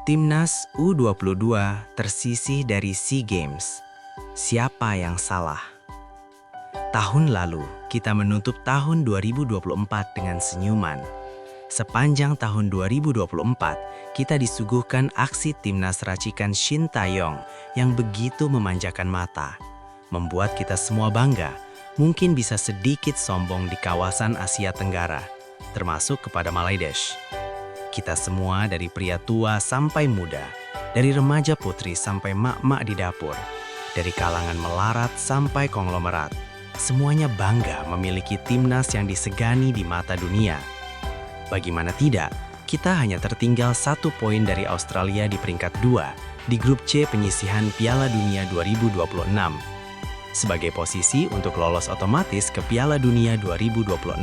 Timnas U22 tersisih dari SEA Games. Siapa yang salah? Tahun lalu, kita menutup tahun 2024 dengan senyuman. Sepanjang tahun 2024, kita disuguhkan aksi timnas racikan Shin Taeyong yang begitu memanjakan mata. Membuat kita semua bangga, mungkin bisa sedikit sombong di kawasan Asia Tenggara, termasuk kepada Bangladesh. Kita semua dari pria tua sampai muda, dari remaja putri sampai mak-mak di dapur, dari kalangan melarat sampai konglomerat, semuanya bangga memiliki timnas yang disegani di mata dunia. Bagaimana tidak, kita hanya tertinggal 1 poin dari Australia di peringkat 2 di grup C penyisihan Piala Dunia 2026. Sebagai posisi untuk lolos otomatis ke Piala Dunia 2026.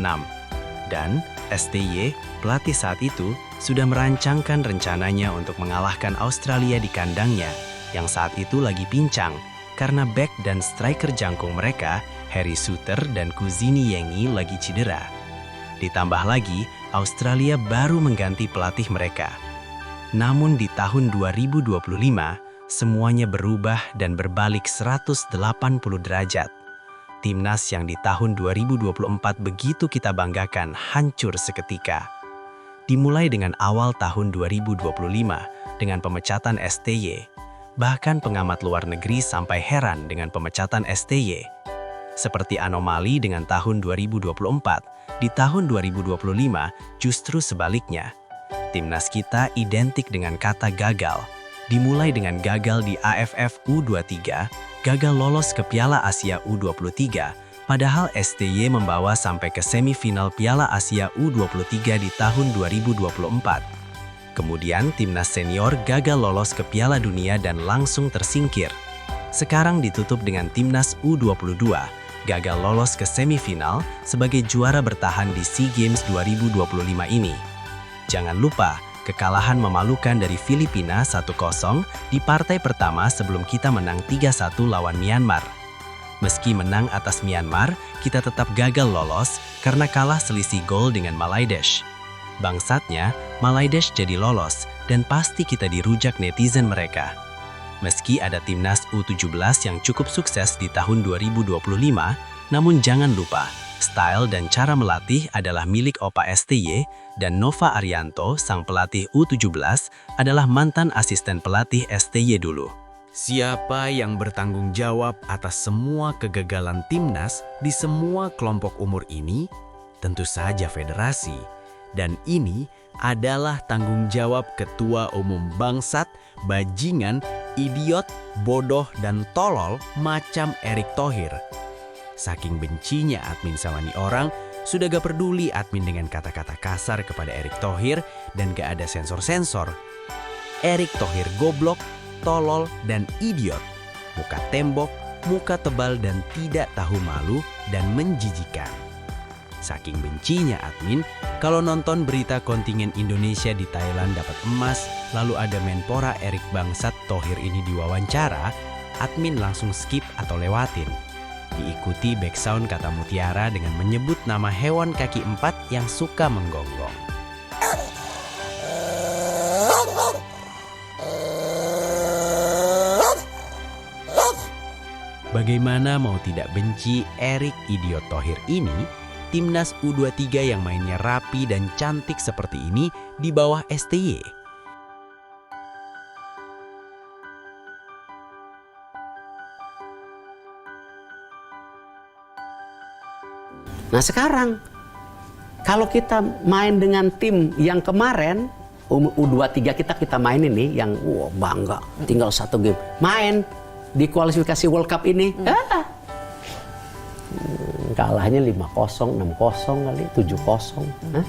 Dan STY, pelatih saat itu, sudah merancangkan rencananya untuk mengalahkan Australia di kandangnya yang saat itu lagi pincang karena bek dan striker jangkung mereka, Harry Souttar dan Kuzini Yengi lagi cedera. Ditambah lagi, Australia baru mengganti pelatih mereka. Namun di tahun 2025, semuanya berubah dan berbalik 180 derajat. Timnas yang di tahun 2024 begitu kita banggakan hancur seketika. Dimulai dengan awal tahun 2025 dengan pemecatan STY, bahkan pengamat luar negeri sampai heran dengan pemecatan STY. Seperti anomali dengan tahun 2024, di tahun 2025 justru sebaliknya. Timnas kita identik dengan kata gagal. Dimulai dengan gagal di AFF U23, gagal lolos ke Piala Asia U23, padahal STY membawa sampai ke semifinal Piala Asia U23 di tahun 2024. Kemudian timnas senior gagal lolos ke Piala Dunia dan langsung tersingkir. Sekarang ditutup dengan timnas U22, gagal lolos ke semifinal sebagai juara bertahan di SEA Games 2025 ini. Jangan lupa, kekalahan memalukan dari Filipina 1-0 di partai pertama sebelum kita menang 3-1 lawan Myanmar. Meski menang atas Myanmar, kita tetap gagal lolos karena kalah selisih gol dengan Bangladesh. Bangsatnya, Bangladesh jadi lolos dan pasti kita dirujak netizen mereka. Meski ada timnas U17 yang cukup sukses di tahun 2025, namun jangan lupa, style dan cara melatih adalah milik Opa STY dan Nova Arianto, sang pelatih U17, adalah mantan asisten pelatih STY dulu. Siapa yang bertanggung jawab atas semua kegagalan timnas di semua kelompok umur ini? Tentu saja federasi. Dan ini adalah tanggung jawab ketua umum bangsat, bajingan, idiot, bodoh, dan tolol macam Erick Thohir. Saking bencinya admin sama nih orang, sudah gak peduli admin dengan kata-kata kasar kepada Erick Thohir dan gak ada sensor-sensor. Erick Thohir goblok, tolol, dan idiot. Muka tembok, muka tebal dan tidak tahu malu dan menjijikan. Saking bencinya admin, kalau nonton berita kontingen Indonesia di Thailand dapat emas, lalu ada Menpora Erick Bangsat Thohir ini diwawancara, admin langsung skip atau lewatin. Diikuti backsound kata mutiara dengan menyebut nama hewan kaki 4 yang suka menggonggong. Bagaimana mau tidak benci Erick Idiot Thohir ini? Timnas U23 yang mainnya rapi dan cantik seperti ini di bawah STY. Nah sekarang, kalau kita main dengan tim yang kemarin, U23 kita main ini, yang bangga, tinggal 1 game. Main di kualifikasi World Cup ini, kalahnya 5-0, 6-0 kali, 7-0.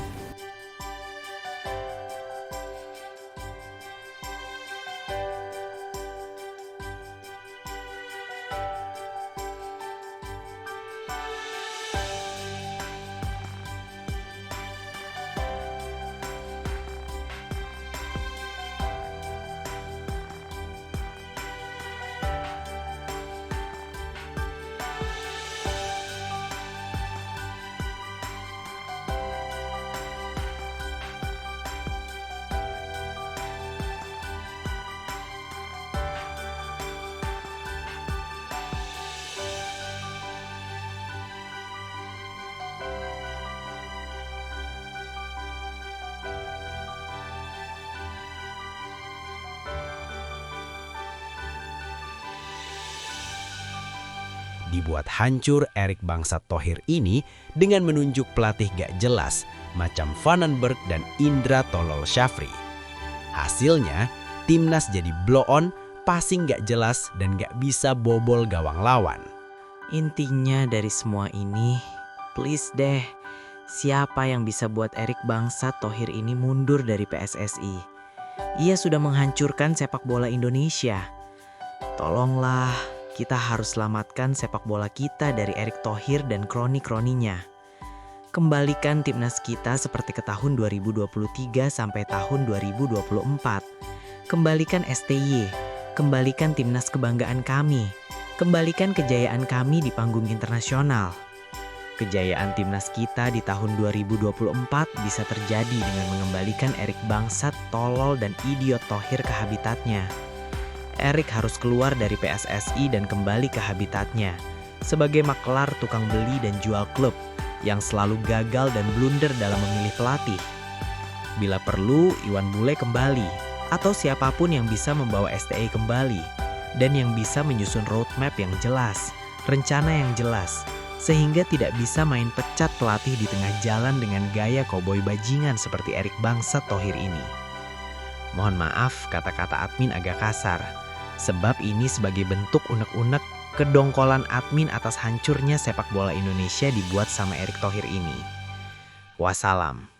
dibuat hancur Erik Bangsat Thohir ini dengan menunjuk pelatih gak jelas macam Vandenberg dan Indra Tolol Syafri. Hasilnya, timnas jadi blow on, passing gak jelas dan gak bisa bobol gawang lawan. Intinya dari semua ini, please deh, siapa yang bisa buat Erik Bangsat Thohir ini mundur dari PSSI? Ia sudah menghancurkan sepak bola Indonesia. Tolonglah, kita harus selamatkan sepak bola kita dari Erik Thohir dan kroni-kroninya. Kembalikan timnas kita seperti ke tahun 2023 sampai tahun 2024. Kembalikan STY, kembalikan timnas kebanggaan kami. Kembalikan kejayaan kami di panggung internasional. Kejayaan timnas kita di tahun 2024 bisa terjadi dengan mengembalikan Erik Bangsat, Tolol, dan Idiot Thohir ke habitatnya. Erik harus keluar dari PSSI dan kembali ke habitatnya sebagai maklar tukang beli dan jual klub yang selalu gagal dan blunder dalam memilih pelatih. Bila perlu, Iwan Bule kembali atau siapapun yang bisa membawa STI kembali dan yang bisa menyusun roadmap yang jelas, rencana yang jelas, sehingga tidak bisa main pecat pelatih di tengah jalan dengan gaya koboi bajingan seperti Erik Bangsat Thohir ini. Mohon maaf kata-kata admin agak kasar, sebab ini sebagai bentuk unek-unek kedongkolan admin atas hancurnya sepak bola Indonesia dibuat sama Erik Thohir ini. Wassalam.